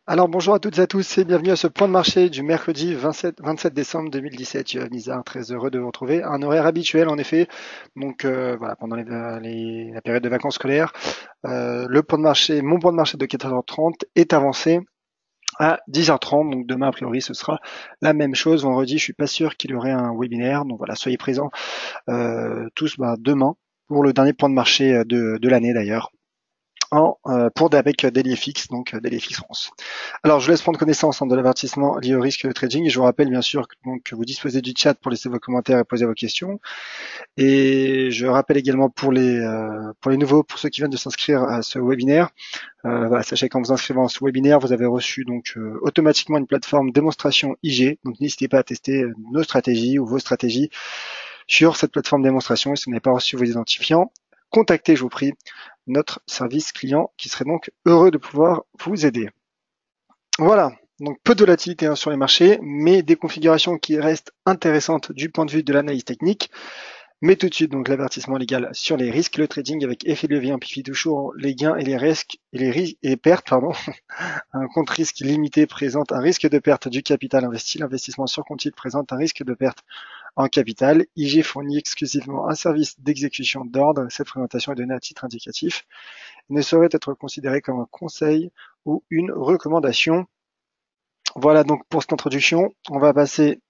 Alors bonjour à toutes et à tous et bienvenue à ce point de marché du mercredi 27 décembre 2017. Je suis Nizar, très heureux de vous retrouver. Un horaire habituel en effet, donc voilà, pendant la période de vacances scolaires. Le point de marché, mon point de marché de 14h30 est avancé à 10h30, donc demain a priori ce sera la même chose. Vendredi, je suis pas sûr qu'il y aurait un webinaire, donc voilà, soyez présents tous demain pour le dernier point de marché de l'année d'ailleurs. Avec DailyFX, donc DailyFX France. Alors, je vous laisse prendre connaissance de l'avertissement lié au risque de trading. Et je vous rappelle bien sûr que vous disposez du chat pour laisser vos commentaires et poser vos questions. Et je rappelle également pour les nouveaux, pour ceux qui viennent de s'inscrire à ce webinaire, voilà, sachez qu'en vous inscrivant à ce webinaire, vous avez reçu donc automatiquement une plateforme démonstration IG. Donc, n'hésitez pas à tester nos stratégies ou vos stratégies sur cette plateforme démonstration. Et si vous n'avez pas reçu vos identifiants, contactez, je vous prie, notre service client qui serait donc heureux de pouvoir vous aider. Voilà, donc peu de volatilité sur les marchés, mais des configurations qui restent intéressantes du point de vue de l'analyse technique. Mais tout de suite, donc l'avertissement légal sur les risques. Le trading avec effet de levier amplifie toujours les gains et les risques et les pertes, pardon. Un compte risque limité présente un risque de perte du capital investi. L'investissement sur compte titre présente un risque de perte en capital. IG fournit exclusivement un service d'exécution d'ordre. Cette présentation est donnée à titre indicatif. Elle ne saurait être considérée comme un conseil ou une recommandation. Voilà donc pour cette introduction. On va passer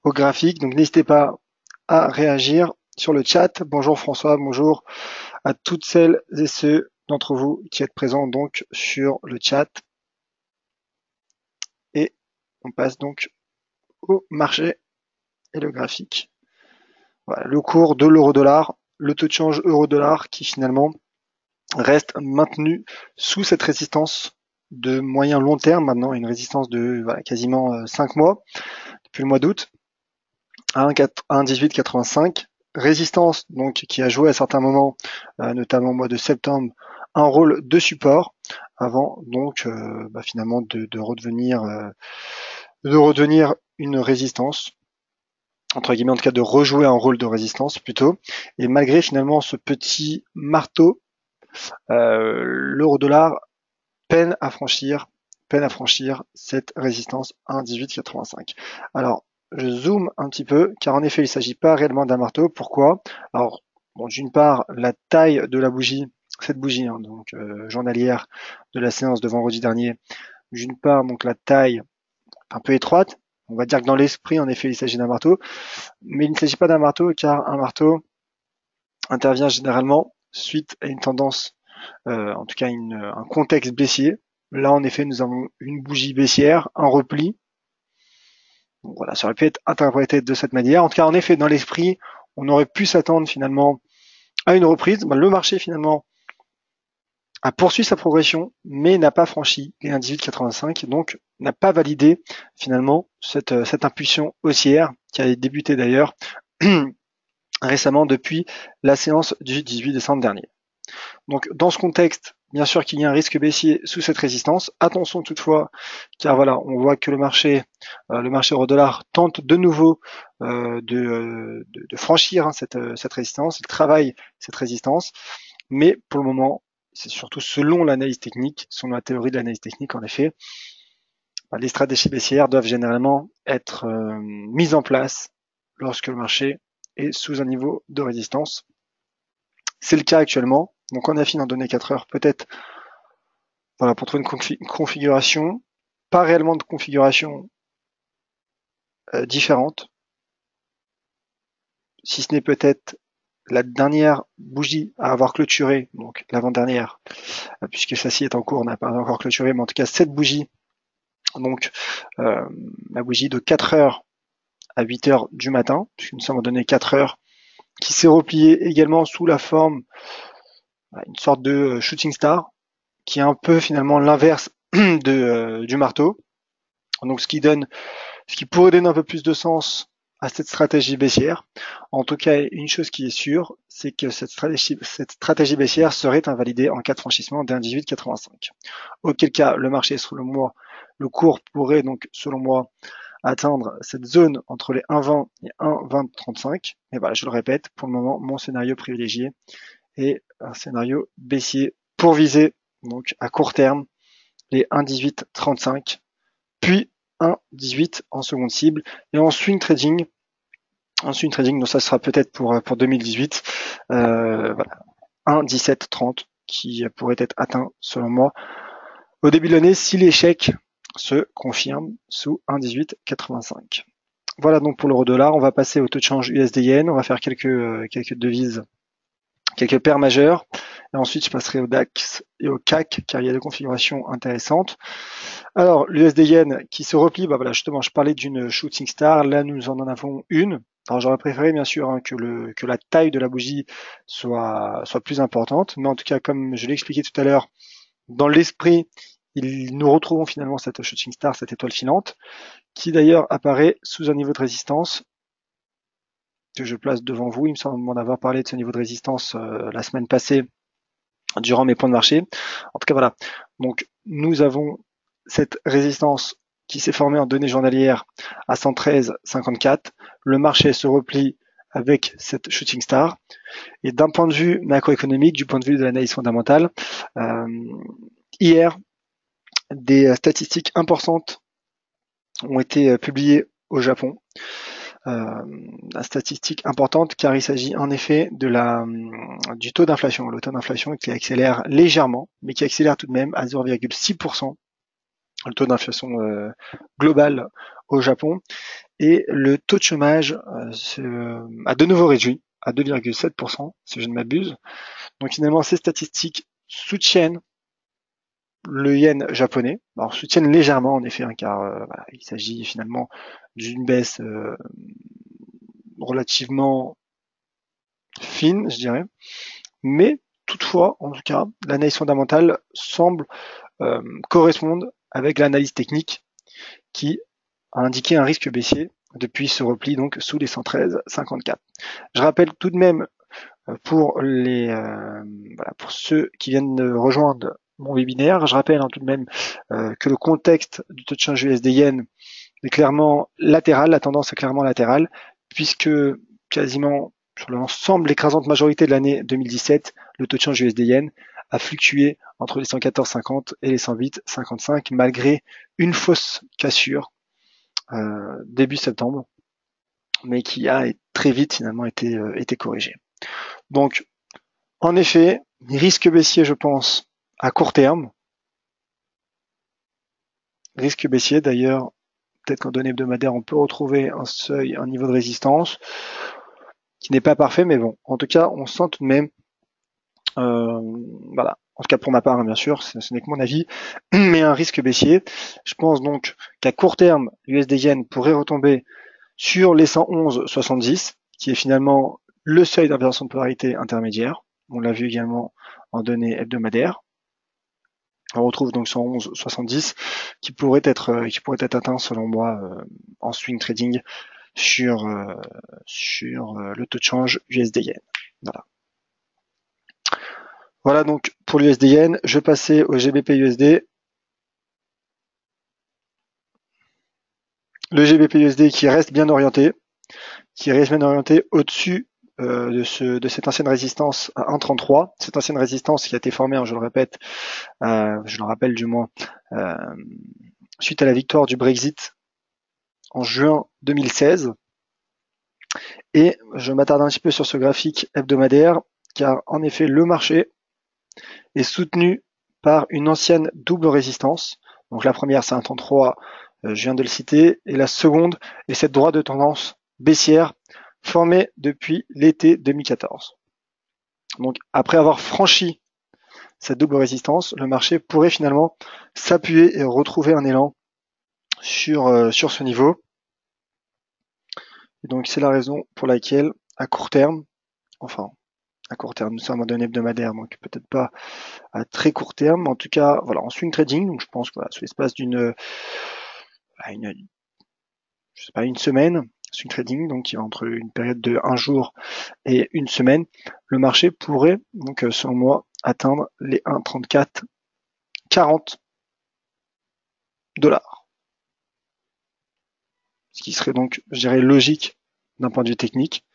au graphique. Donc n'hésitez pas à réagir sur le chat. Bonjour François, bonjour à toutes celles et ceux d'entre vous qui êtes présents donc sur le chat. Et on passe donc au marché et le graphique. Voilà, le cours de l'euro-dollar, le taux de change euro-dollar qui finalement reste maintenu sous cette résistance de moyen long terme maintenant, une résistance de quasiment 5 mois depuis le mois d'août à 1,1885. Résistance donc qui a joué à certains moments, notamment au mois de septembre, un rôle de support avant donc finalement de redevenir une résistance entre guillemets, en tout cas de rejouer un rôle de résistance plutôt. Et malgré finalement ce petit marteau, l'euro-dollar peine à franchir cette résistance 1,1885. Alors, je zoome un petit peu, car en effet, il ne s'agit pas réellement d'un marteau. Pourquoi? Alors, bon, d'une part, la taille de la bougie, cette bougie, donc journalière de la séance de vendredi dernier, d'une part, donc la taille un peu étroite. On va dire que dans l'esprit, en effet, il s'agit d'un marteau, mais il ne s'agit pas d'un marteau, car un marteau intervient généralement suite à une tendance, en tout cas un contexte baissier. Là, en effet, nous avons une bougie baissière, un repli. Donc voilà, ça aurait pu être interprété de cette manière. En tout cas, en effet, dans l'esprit, on aurait pu s'attendre finalement à une reprise. Le marché finalement a poursuivi sa progression, mais n'a pas franchi les 1,1885, donc n'a pas validé finalement cette impulsion haussière qui a débuté d'ailleurs récemment depuis la séance du 18 décembre dernier. Donc dans ce contexte, bien sûr qu'il y a un risque baissier sous cette résistance. Attention toutefois, car voilà, on voit que le marché euro-dollar tente de nouveau de franchir cette résistance. Il travaille cette résistance, mais pour le moment, c'est surtout selon l'analyse technique, selon la théorie de l'analyse technique en effet, les stratégies baissières doivent généralement être mises en place lorsque le marché est sous un niveau de résistance. C'est le cas actuellement. Donc on affine en données 4 heures peut-être voilà, pour trouver une configuration, pas réellement de configuration différente, si ce n'est peut-être la dernière bougie à avoir clôturé, donc l'avant-dernière, puisque celle-ci est en cours, n'a pas encore clôturé, mais en tout cas cette bougie, donc la bougie de 4 heures à 8 heures du matin, puisque nous sommes en données 4 heures, qui s'est repliée également sous la forme une sorte de shooting star, qui est un peu finalement l'inverse du marteau. Donc ce qui pourrait donner un peu plus de sens à cette stratégie baissière. En tout cas, une chose qui est sûre, c'est que cette stratégie baissière serait invalidée en cas de franchissement d'un 18,85. Auquel cas, le marché, selon moi, le cours pourrait donc, selon moi, atteindre cette zone entre les 1,20 et 1,2035. Et voilà, je le répète, pour le moment, mon scénario privilégié est un scénario baissier pour viser, donc à court terme, les 1,1835, puis 1,18 en seconde cible, et en swing trading, donc ça sera peut-être pour 2018, voilà, 1,1730 qui pourrait être atteint selon moi au début de l'année si l'échec se confirme sous 1,1885. Voilà donc pour l'euro-dollar. On va passer au taux de change USD-Yen. On va faire quelques devises, quelques paires majeures. Et ensuite, je passerai au DAX et au CAC car il y a des configurations intéressantes. Alors, l'USD-Yen qui se replie, voilà, justement, je parlais d'une shooting star. Là, nous en avons une. Alors, j'aurais préféré, bien sûr, que la taille de la bougie soit plus importante. Mais en tout cas, comme je l'ai expliqué tout à l'heure, dans l'esprit, nous retrouvons finalement cette shooting star, cette étoile filante, qui d'ailleurs apparaît sous un niveau de résistance que je place devant vous. Il me semble m'en avoir parlé de ce niveau de résistance la semaine passée durant mes points de marché. En tout cas, voilà. Donc, nous avons cette résistance qui s'est formée en données journalières à 113,54. Le marché se replie avec cette shooting star. Et d'un point de vue macroéconomique, du point de vue de l'analyse fondamentale, hier, des statistiques importantes ont été publiées au Japon. La statistique importante car il s'agit en effet du taux d'inflation. Le taux d'inflation qui accélère légèrement, mais qui accélère tout de même à 0,6%. Le taux d'inflation global au Japon. Et le taux de chômage a de nouveau réduit à 2,7%, si je ne m'abuse. Donc finalement, ces statistiques soutiennent le yen japonais. Alors soutiennent légèrement en effet, car voilà, il s'agit finalement d'une baisse relativement fine, je dirais. Mais toutefois, en tout cas, l'analyse fondamentale semble correspondre avec l'analyse technique qui a indiqué un risque baissier depuis ce repli donc sous les 113,54. Je rappelle tout de même pour pour ceux qui viennent de rejoindre mon webinaire, je rappelle tout de même que le contexte du taux de change USD-Yen est clairement latéral, la tendance est clairement latérale, puisque quasiment sur l'ensemble, l'écrasante majorité de l'année 2017, le taux de change USD-Yen a fluctué entre les 114,50 et les 108,55 malgré une fausse cassure début septembre, mais qui a très vite finalement été corrigée. Donc, en effet, risque baissier, je pense, à court terme. Risque baissier, d'ailleurs, peut-être qu'en données hebdomadaires, on peut retrouver un seuil, un niveau de résistance qui n'est pas parfait, mais bon, en tout cas, on sent tout de même, voilà, en tout cas pour ma part, bien sûr, ce n'est que mon avis, mais un risque baissier. Je pense donc qu'à court terme, l'USD-Yen pourrait retomber sur les 111,70, qui est finalement le seuil d'inversion de polarité intermédiaire. On l'a vu également en données hebdomadaires. On retrouve donc 111,70 qui pourrait être atteint selon moi en swing trading sur le taux de change USD-Yen. Voilà. Voilà donc pour l'USD-Yen. Je passais au GBP-USD. Le GBP-USD qui reste bien orienté, au-dessus de cette ancienne résistance à 1,33. Cette ancienne résistance qui a été formée, je le répète, je le rappelle du moins, suite à la victoire du Brexit en juin 2016. Et je m'attarde un petit peu sur ce graphique hebdomadaire, car en effet, le marché est soutenu par une ancienne double résistance. Donc la première, c'est un 33, je viens de le citer, et la seconde est cette droite de tendance baissière formée depuis l'été 2014. Donc après avoir franchi cette double résistance, le marché pourrait finalement s'appuyer et retrouver un élan sur ce niveau. Et donc c'est la raison pour laquelle, à court terme, nous sommes en données hebdomadaires, donc peut-être pas à très court terme, en tout cas, voilà, en swing trading, donc je pense que voilà, sous l'espace d'une semaine, swing trading, donc qui va entre une période de 1 jour et une semaine, le marché pourrait, donc selon moi, atteindre les 1,3440 $. Ce qui serait donc, je dirais, logique d'un point de vue technique.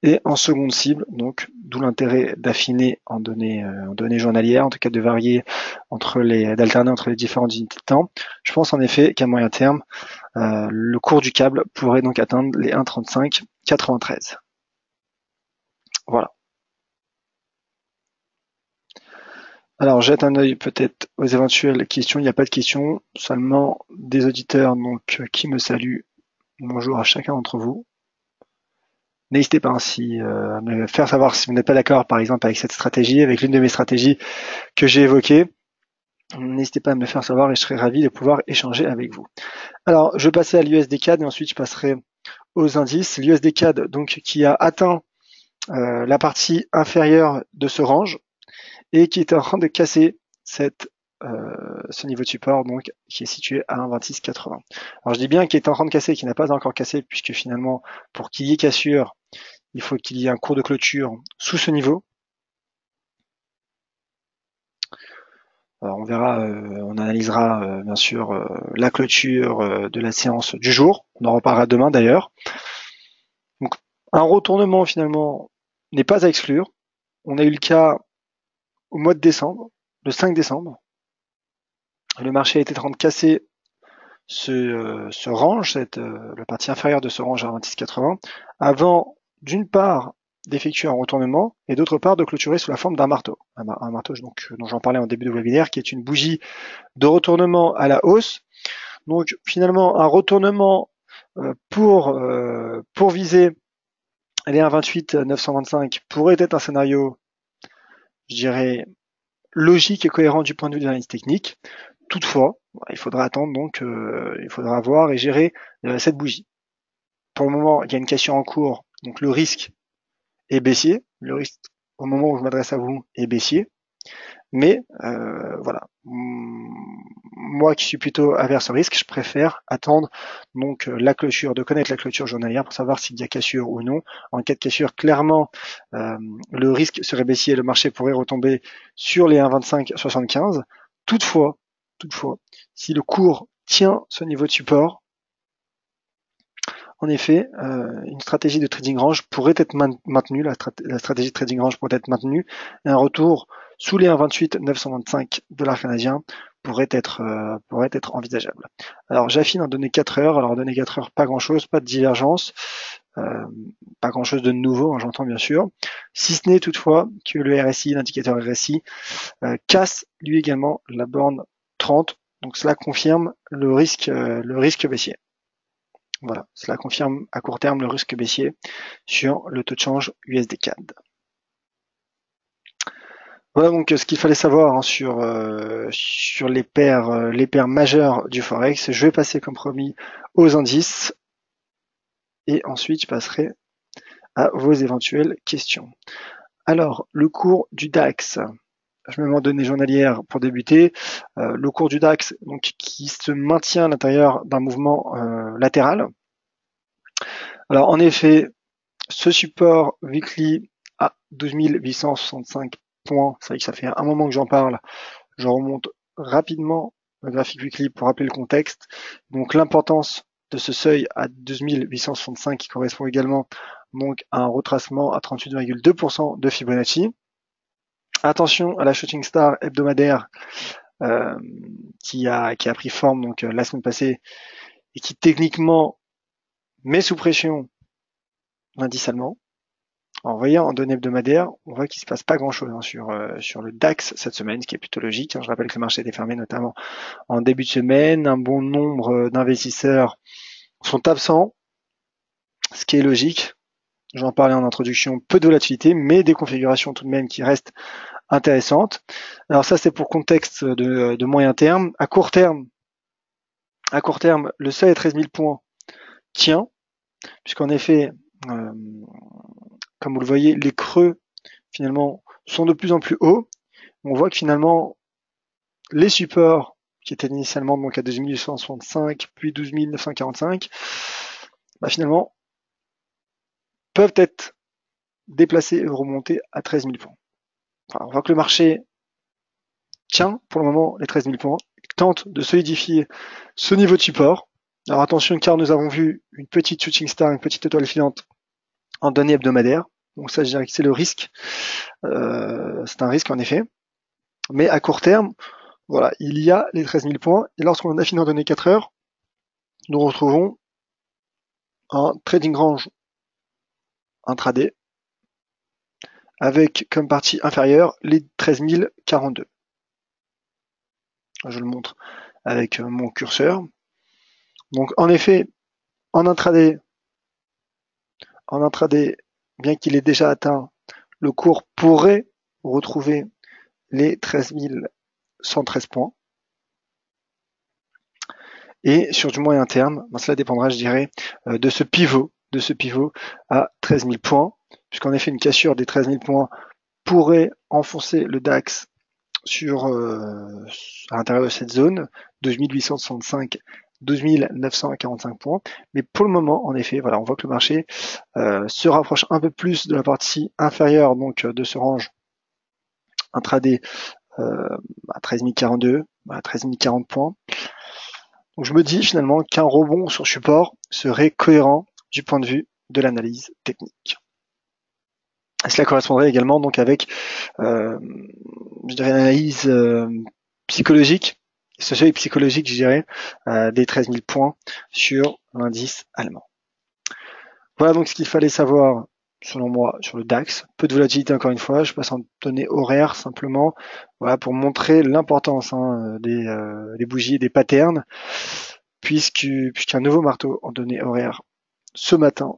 Et en seconde cible, donc d'où l'intérêt d'affiner en données journalières, en tout cas de varier d'alterner entre les différentes unités de temps. Je pense en effet qu'à moyen terme, le cours du câble pourrait donc atteindre les 1,3593. Voilà. Alors jette un œil peut-être aux éventuelles questions. Il n'y a pas de questions, seulement des auditeurs donc qui me saluent. Bonjour à chacun d'entre vous. N'hésitez pas ainsi à me faire savoir si vous n'êtes pas d'accord, par exemple, avec cette stratégie, avec l'une de mes stratégies que j'ai évoquées. N'hésitez pas à me le faire savoir et je serai ravi de pouvoir échanger avec vous. Alors, je vais passer à l'USD-CAD et ensuite je passerai aux indices. L'USD-CAD, donc, qui a atteint la partie inférieure de ce range et qui est en train de casser ce niveau de support, donc qui est situé à 1,2680. Alors je dis bien qu'il est en train de casser, qu'il n'a pas encore cassé, puisque finalement, pour qu'il y ait cassure, il faut qu'il y ait un cours de clôture sous ce niveau. Alors on verra, on analysera bien sûr la clôture de la séance du jour. On en reparlera demain d'ailleurs. Donc un retournement finalement n'est pas à exclure. On a eu le cas au mois de décembre, le 5 décembre. Le marché a été en train de casser ce range, la partie inférieure de ce range à 26,80, avant d'une part d'effectuer un retournement et d'autre part de clôturer sous la forme d'un marteau. Un marteau donc, dont j'en parlais en début de webinaire, qui est une bougie de retournement à la hausse. Donc finalement un retournement pour viser les 1,28 925 pourrait être un scénario, je dirais, logique et cohérent du point de vue de l'analyse technique. Toutefois, il faudra attendre, donc il faudra voir et gérer cette bougie. Pour le moment, il y a une cassure en cours, donc le risque est baissier. Le risque, au moment où je m'adresse à vous, est baissier. Mais voilà, moi qui suis plutôt averse au risque, je préfère attendre donc la clôture, de connaître la clôture journalière pour savoir s'il y a cassure ou non. En cas de cassure, clairement, le risque serait baissier, le marché pourrait retomber sur les 1,2575. Toutefois, si le cours tient ce niveau de support, en effet, une stratégie de trading range pourrait être maintenue, la stratégie de trading range pourrait être maintenue, et un retour sous les 1,28 925 $ canadiens pourrait être envisageable. Alors j'affine en données 4 heures. Alors en données 4 heures, pas grand chose, pas de divergence, pas grand chose de nouveau, hein, j'entends bien sûr, si ce n'est toutefois que le RSI, l'indicateur RSI, casse lui également la borne 30, donc cela confirme le risque baissier. Voilà, cela confirme à court terme le risque baissier sur le taux de change USD-CAD. Voilà donc ce qu'il fallait savoir hein, sur les paires majeures du Forex. Je vais passer comme promis aux indices et ensuite je passerai à vos éventuelles questions. Alors, le cours du DAX. Je me mets en données journalières pour débuter. Le cours du DAX donc, qui se maintient à l'intérieur d'un mouvement latéral. Alors en effet, ce support weekly à 12 865 points, c'est vrai que ça fait un moment que j'en parle, je remonte rapidement le graphique weekly pour rappeler le contexte. Donc l'importance de ce seuil à 12 865 qui correspond également donc à un retracement à 38,2% de Fibonacci. Attention à la shooting star hebdomadaire qui a pris forme donc la semaine passée et qui techniquement met sous pression l'indice allemand. Alors, vous voyez, en données hebdomadaires, on voit qu'il se passe pas grand-chose hein, sur le DAX cette semaine, ce qui est plutôt logique. Hein. Je rappelle que le marché était fermé notamment en début de semaine. Un bon nombre d'investisseurs sont absents, ce qui est logique. J'en parlais en introduction, peu de volatilité, mais des configurations tout de même qui restent intéressantes. Alors ça, c'est pour contexte de moyen terme. À court terme, le seuil à 13 000 points tient, puisqu'en effet, comme vous le voyez, les creux finalement sont de plus en plus hauts. On voit que finalement les supports qui étaient initialement donc à 12 865 puis 12 945, finalement peuvent être déplacés et remontés à 13 000 points. Voilà, on voit que le marché tient pour le moment les 13 000 points, tente de solidifier ce niveau de support. Alors attention car nous avons vu une petite shooting star, une petite étoile filante en données hebdomadaires. Donc ça, je dirais que c'est le risque. C'est un risque en effet. Mais à court terme, voilà, il y a les 13 000 points. Et lorsqu'on a fini en données 4 heures, nous retrouvons un trading range intraday avec comme partie inférieure les 13 042. Je le montre avec mon curseur. Donc en effet, en intraday, bien qu'il ait déjà atteint, le cours pourrait retrouver les 13 113 points. Et sur du moyen terme, cela dépendra, je dirais, de ce pivot à 13 000 points, puisqu'en effet, une cassure des 13 000 points pourrait enfoncer le DAX à l'intérieur de cette zone, 12 865, 12 945 points. Mais pour le moment, en effet, voilà, on voit que le marché se rapproche un peu plus de la partie inférieure donc de ce range intraday à 13 042, à 13 040 points. Donc je me dis finalement qu'un rebond sur support serait cohérent du point de vue de l'analyse technique. Et cela correspondrait également donc avec je dirais une analyse psychologique, sociale et psychologique, je dirais, des 13 000 points sur l'indice allemand. Voilà donc ce qu'il fallait savoir, selon moi, sur le DAX. Peu de volatilité encore une fois, je passe en données horaires simplement, voilà, pour montrer l'importance des bougies et des patterns, puisqu'un nouveau marteau en données horaires ce matin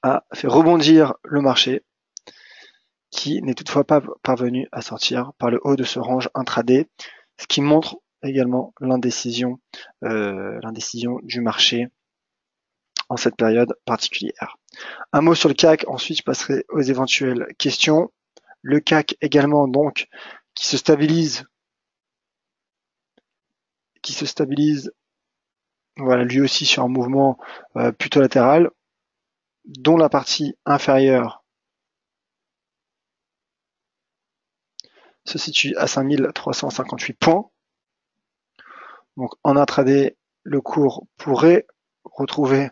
a fait rebondir le marché, qui n'est toutefois pas parvenu à sortir par le haut de ce range intraday, ce qui montre également l'indécision du marché en cette période particulière. Un mot sur le CAC, ensuite je passerai aux éventuelles questions. Le CAC également donc qui se stabilise, voilà, lui aussi sur un mouvement plutôt latéral, dont la partie inférieure se situe à 5358 points. Donc en intraday, le cours pourrait retrouver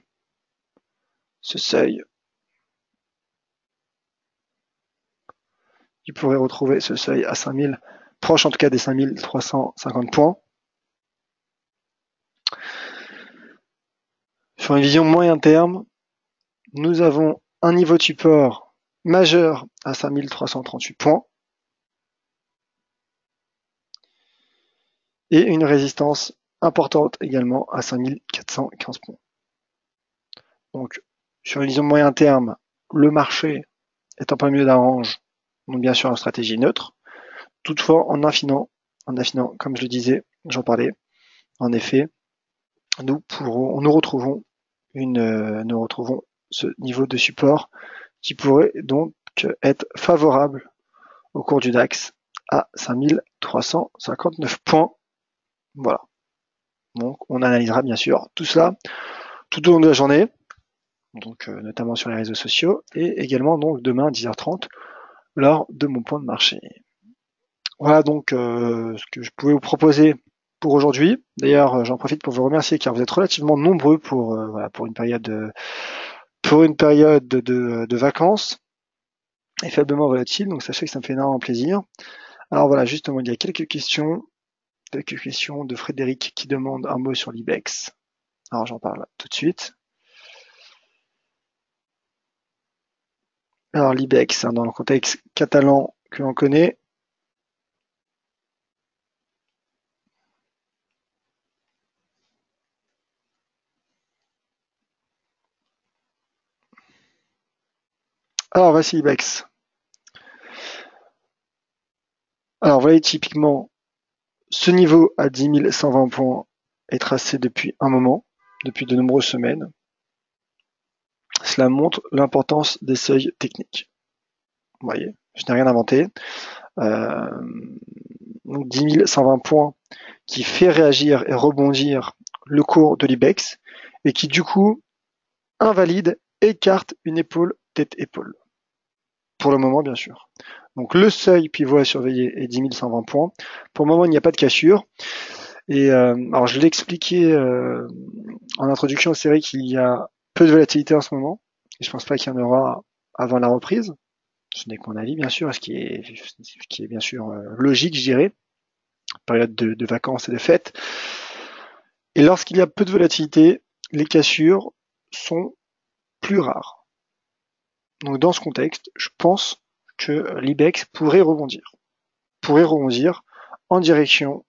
ce seuil. Il pourrait retrouver ce seuil à 5000, proche en tout cas des 5350 points. Sur une vision moyen terme, nous avons un niveau de support majeur à 5338 points et une résistance importante également à 5415 points. Donc, sur une vision moyen terme, le marché est en plein milieu d'un range, donc bien sûr en stratégie neutre. Toutefois, en affinant, comme je le disais, j'en parlais, en effet, nous retrouvons ce niveau de support qui pourrait donc être favorable au cours du DAX à 5359 points. Voilà. Donc on analysera bien sûr tout cela tout au long de la journée, donc notamment sur les réseaux sociaux et également donc demain à 10h30 lors de mon point de marché. Voilà donc ce que je pouvais vous proposer pour aujourd'hui. D'ailleurs, j'en profite pour vous remercier car vous êtes relativement nombreux pour une période de vacances et faiblement volatile. Donc sachez que ça me fait énormément plaisir. Alors voilà, justement, il y a quelques questions de Frédéric qui demande un mot sur l'IBEX. Alors j'en parle tout de suite. Alors l'IBEX, dans le contexte catalan que l'on connaît, alors voici l'IBEX. Alors vous voyez typiquement ce niveau à 10 120 points est tracé depuis un moment, depuis de nombreuses semaines. Cela montre l'importance des seuils techniques. Vous voyez, je n'ai rien inventé. Donc 10 120 points qui fait réagir et rebondir le cours de l'IBEX et qui du coup invalide, écarte une épaule tête-épaule. Pour le moment, bien sûr. Donc le seuil pivot à surveiller est 10 120 points. Pour le moment, il n'y a pas de cassure. Et alors je l'ai expliqué en introduction, c'est vrai qu'il y a peu de volatilité en ce moment. et je pense pas qu'il y en aura avant la reprise. Ce n'est que mon avis, bien sûr, ce qui est bien sûr logique, je dirais, période de vacances et de fêtes. Et lorsqu'il y a peu de volatilité, les cassures sont plus rares. Donc dans ce contexte, je pense que l'IBEX pourrait rebondir en direction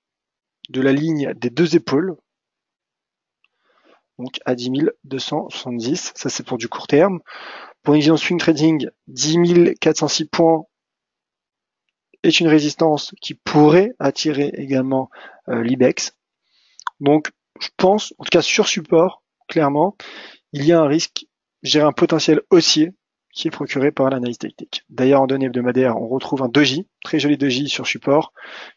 de la ligne des deux épaules, donc à 10 270, ça c'est pour du court terme. Pour une vision swing trading, 10 406 points est une résistance qui pourrait attirer également l'IBEX. Donc je pense, en tout cas sur support, clairement, il y a un risque, j'ai un potentiel haussier qui est procuré par l'analyse technique. D'ailleurs, en données hebdomadaires, on retrouve un doji, très joli doji sur support,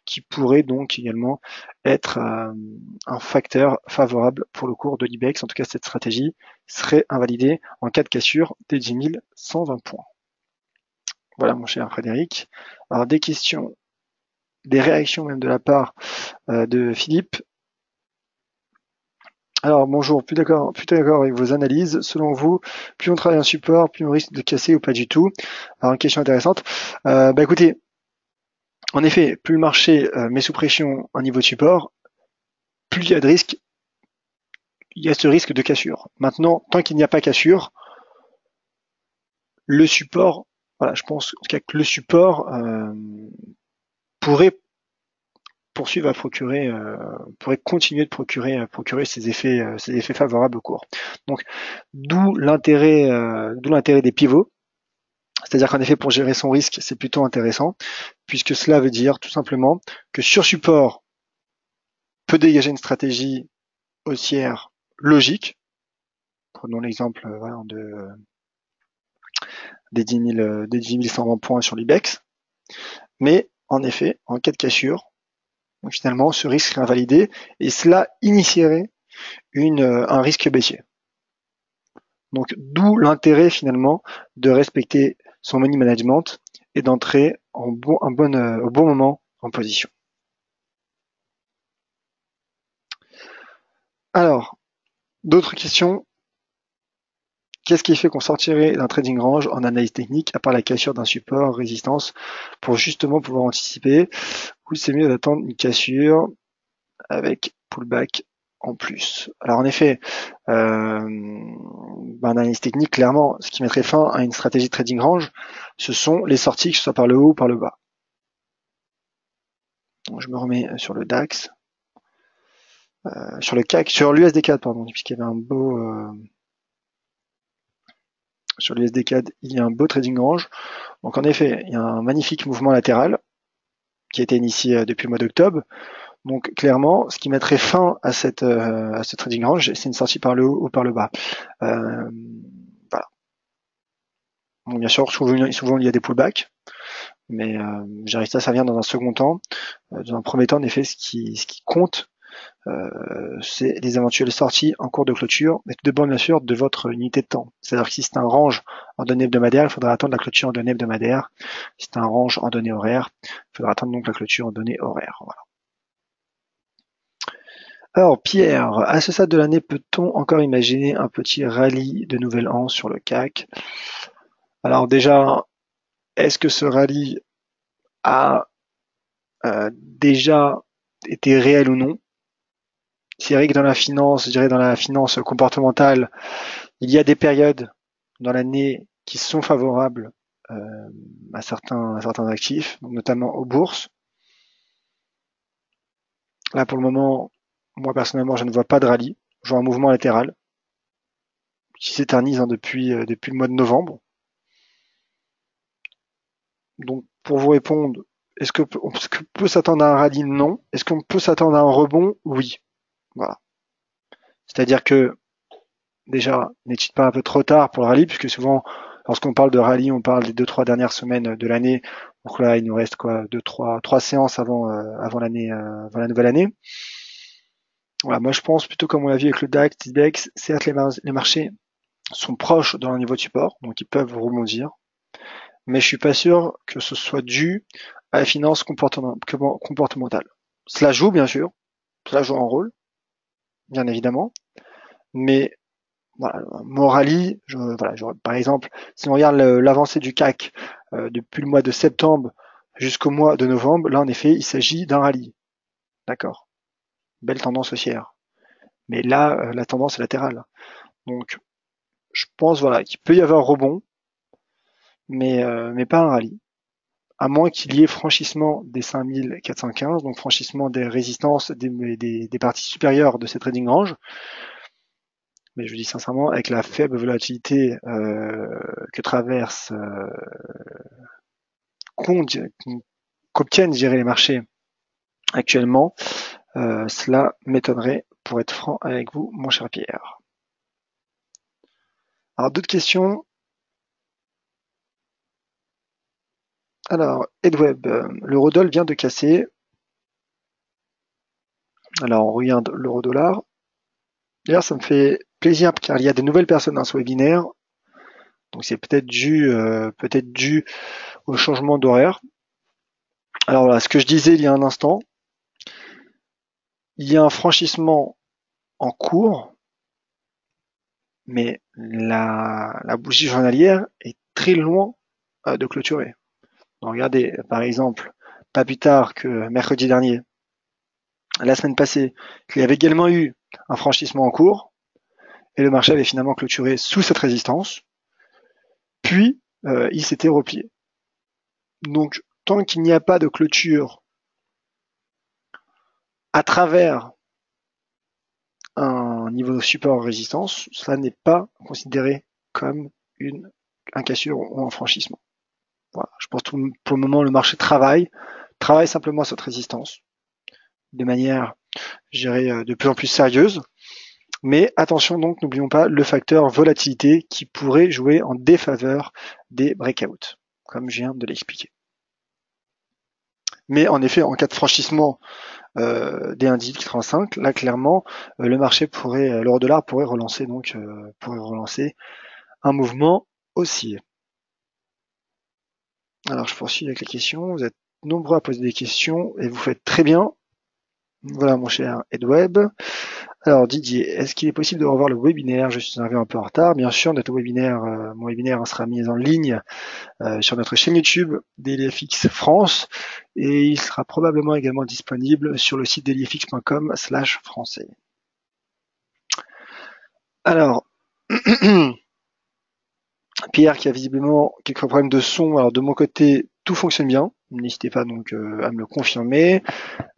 qui pourrait donc également être un facteur favorable pour le cours de l'IBEX. En tout cas, cette stratégie serait invalidée en cas de cassure des 10 120 points. Voilà, mon cher Frédéric. Alors, des questions, des réactions même de la part de Philippe. Alors bonjour, plus d'accord avec vos analyses. Selon vous, plus on travaille un support, plus on risque de casser ou pas du tout. Alors une question intéressante. Écoutez, en effet, plus le marché met sous pression un niveau de support, plus il y a de risques, il y a ce risque de cassure. Maintenant, tant qu'il n'y a pas cassure, le support, voilà, je pense en tout cas que le support pourrait poursuivre à procurer, pourrait continuer de procurer ces effets favorables au cours. Donc, d'où l'intérêt des pivots. C'est-à-dire qu'en effet, pour gérer son risque, c'est plutôt intéressant, puisque cela veut dire tout simplement que sur support peut dégager une stratégie haussière logique. Prenons l'exemple des 10 120 points sur l'IBEX. Mais en effet, en cas de cassure, donc finalement, ce risque serait invalidé et cela initierait un risque baissier. Donc d'où l'intérêt finalement de respecter son money management et d'entrer au bon moment en position. Alors, d'autres questions? Qu'est-ce qui fait qu'on sortirait d'un trading range en analyse technique, à part la cassure d'un support, résistance, pour justement pouvoir anticiper, ou c'est mieux d'attendre une cassure avec pullback en plus? Alors en effet, analyse technique, clairement, ce qui mettrait fin à une stratégie de trading range, ce sont les sorties, que ce soit par le haut ou par le bas. Donc, je me remets sur le DAX, sur le CAC, sur l'USD4, pardon, puisqu'il y avait un beau... sur l'USD4, il y a un beau trading range. Donc en effet, il y a un magnifique mouvement latéral qui a été initié depuis le mois d'octobre. Donc clairement, ce qui mettrait fin à ce trading range, c'est une sortie par le haut ou par le bas. Voilà. Donc bien sûr, souvent il y a des pullbacks, mais ça vient dans un second temps. Dans un premier temps, en effet, ce qui compte, c'est les éventuelles sorties en cours de clôture, mais tout dépend bien sûr de votre unité de temps. C'est-à-dire que si c'est un range en données hebdomadaires, il faudra attendre la clôture en données hebdomadaires. Si c'est un range en données horaires, il faudra attendre donc la clôture en données horaires. Voilà. Alors Pierre, à ce stade de l'année, peut-on encore imaginer un petit rallye de nouvel an sur le CAC? Alors déjà, est-ce que ce rallye a déjà été réel ou non? C'est vrai que dans la finance, je dirais dans la finance comportementale, il y a des périodes dans l'année qui sont favorables à certains actifs, notamment aux bourses. Là, pour le moment, moi personnellement, je ne vois pas de rallye. Je vois un mouvement latéral qui s'éternise depuis le mois de novembre. Donc, pour vous répondre, est-ce qu'on peut s'attendre à un rallye? Non. Est-ce qu'on peut s'attendre à un rebond? Oui. Voilà. C'est-à-dire que déjà, n'est-il pas un peu trop tard pour le rallye, puisque souvent, lorsqu'on parle de rallye, on parle des 2-3 dernières semaines de l'année. Donc là, il nous reste quoi, 3 séances avant la nouvelle année. Voilà, moi je pense plutôt comme on l'a vu avec le DAX, l'IBEX, certes les marchés sont proches de leur niveau de support, donc ils peuvent rebondir, mais je suis pas sûr que ce soit dû à la finance comportementale. Cela joue bien sûr, cela joue un rôle, bien évidemment, mais voilà, mon rallye, par exemple, si on regarde l'avancée du CAC depuis le mois de septembre jusqu'au mois de novembre, là en effet, il s'agit d'un rallye. D'accord. Belle tendance haussière. Mais là, la tendance est latérale. Donc, je pense voilà qu'il peut y avoir rebond, mais pas un rallye. À moins qu'il y ait franchissement des 5415, donc franchissement des résistances des parties supérieures de cette trading range. Mais je vous dis sincèrement, avec la faible volatilité que traverse, qu'obtiennent, je dirais, les marchés actuellement, cela m'étonnerait, pour être franc avec vous, mon cher Pierre. Alors, d'autres questions? Alors, Edweb, l'eurodoll vient de casser. Alors, on regarde l'euro-dollar. D'ailleurs, ça me fait plaisir car il y a de nouvelles personnes dans ce webinaire. Donc, c'est peut-être dû au changement d'horaire. Alors voilà, ce que je disais il y a un instant, il y a un franchissement en cours, mais la bougie journalière est très loin de clôturer. Donc, regardez, par exemple, pas plus tard que mercredi dernier, la semaine passée, il y avait également eu un franchissement en cours, et le marché avait finalement clôturé sous cette résistance, puis il s'était replié. Donc, tant qu'il n'y a pas de clôture à travers un niveau de support-résistance, cela n'est pas considéré comme un cassure ou un franchissement. Voilà. Je pense que pour le moment, le marché travaille simplement cette résistance de manière, je dirais, de plus en plus sérieuse. Mais attention donc, n'oublions pas le facteur volatilité qui pourrait jouer en défaveur des breakouts, comme je viens de l'expliquer. Mais en effet, en cas de franchissement des indices 85, là clairement, le marché l'euro-dollar pourrait relancer un mouvement haussier. Alors je poursuis avec les questions. Vous êtes nombreux à poser des questions et vous faites très bien. Voilà mon cher Edweb. Alors Didier, est-ce qu'il est possible de revoir le webinaire? Je suis arrivé un peu en retard. Bien sûr, mon webinaire sera mis en ligne sur notre chaîne YouTube DailyFX France et il sera probablement également disponible sur le site dailyfx.com/français. Alors, Pierre qui a visiblement quelques problèmes de son. Alors de mon côté, tout fonctionne bien. N'hésitez pas donc à me le confirmer.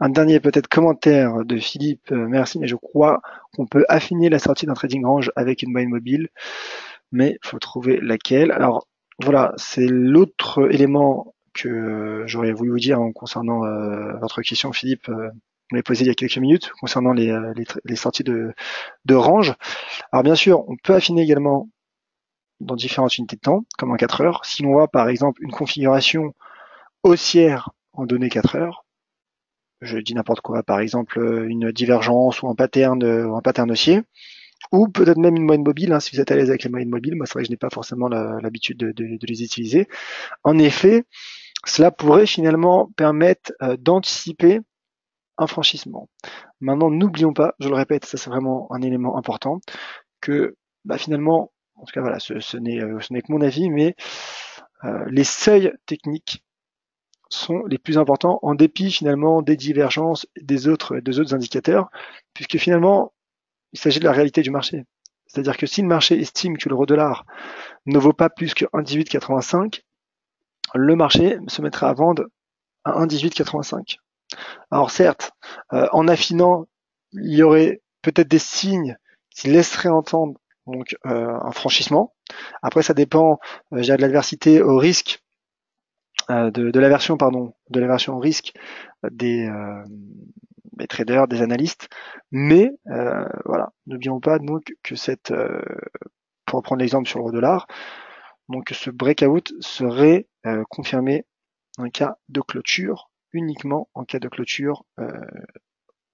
Un dernier peut-être commentaire de Philippe. Merci, mais je crois qu'on peut affiner la sortie d'un trading range avec une moyenne mobile, mais il faut trouver laquelle. Alors voilà, c'est l'autre élément que j'aurais voulu vous dire en concernant votre question, Philippe. Vous l'avez posé il y a quelques minutes concernant les sorties de range. Alors bien sûr, on peut affiner également dans différentes unités de temps, comme en 4 heures. Si l'on voit par exemple une configuration haussière en données 4 heures, je dis n'importe quoi, par exemple une divergence ou un pattern haussier, ou peut-être même une moyenne mobile, si vous êtes à l'aise avec les moyennes mobiles. Moi, c'est vrai que je n'ai pas forcément l'habitude de les utiliser. En effet, cela pourrait finalement permettre d'anticiper un franchissement. Maintenant, n'oublions pas, je le répète, ça c'est vraiment un élément important, que finalement, en tout cas voilà, ce n'est que mon avis, mais les seuils techniques sont les plus importants en dépit finalement des divergences des autres indicateurs, puisque finalement il s'agit de la réalité du marché. C'est-à-dire que si le marché estime que l'euro-dollar ne vaut pas plus que 1,1885, le marché se mettra à vendre à 1,1885. Alors certes, en affinant, il y aurait peut-être des signes qui laisseraient entendre donc un franchissement. Après, ça dépend de l'adversité au risque de l'aversion au risque des traders, des analystes. Mais voilà, n'oublions pas donc que pour reprendre l'exemple sur l'euro-dollar, donc ce breakout serait confirmé en cas de clôture, uniquement en cas de clôture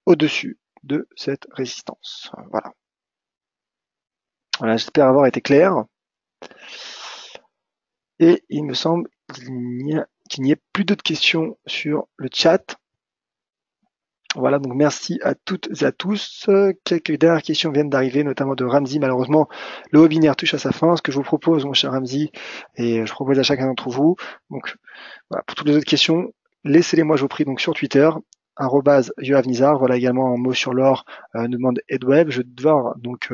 au-dessus de cette résistance. Voilà. Voilà, j'espère avoir été clair. Et il me semble qu'il n'y ait plus d'autres questions sur le chat. Voilà, donc merci à toutes et à tous. Quelques dernières questions viennent d'arriver, notamment de Ramzi. Malheureusement, le webinaire touche à sa fin. Ce que je vous propose, mon cher Ramzi, et je propose à chacun d'entre vous, donc voilà, pour toutes les autres questions, laissez-les-moi, je vous prie, donc sur Twitter, @yoavnizar. Voilà également un mot sur l'or, nous demande Edweb. Je vais devoir donc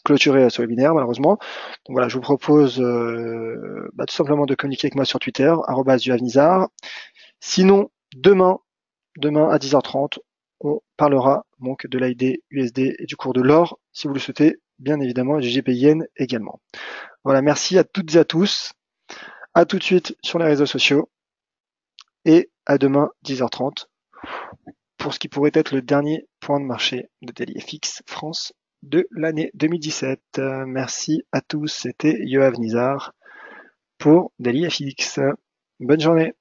clôturer ce webinaire, malheureusement. Donc voilà, je vous propose tout simplement de communiquer avec moi sur Twitter, @yoavnizar. Sinon, demain à 10h30, on parlera donc de l'AID USD et du cours de l'or, si vous le souhaitez, bien évidemment, et du GPIN également. Voilà, merci à toutes et à tous. À tout de suite sur les réseaux sociaux et à demain 10h30 pour ce qui pourrait être le dernier point de marché de DailyFX France de l'année 2017. Merci à tous, c'était Yoav Nizar pour DailyFX. Bonne journée.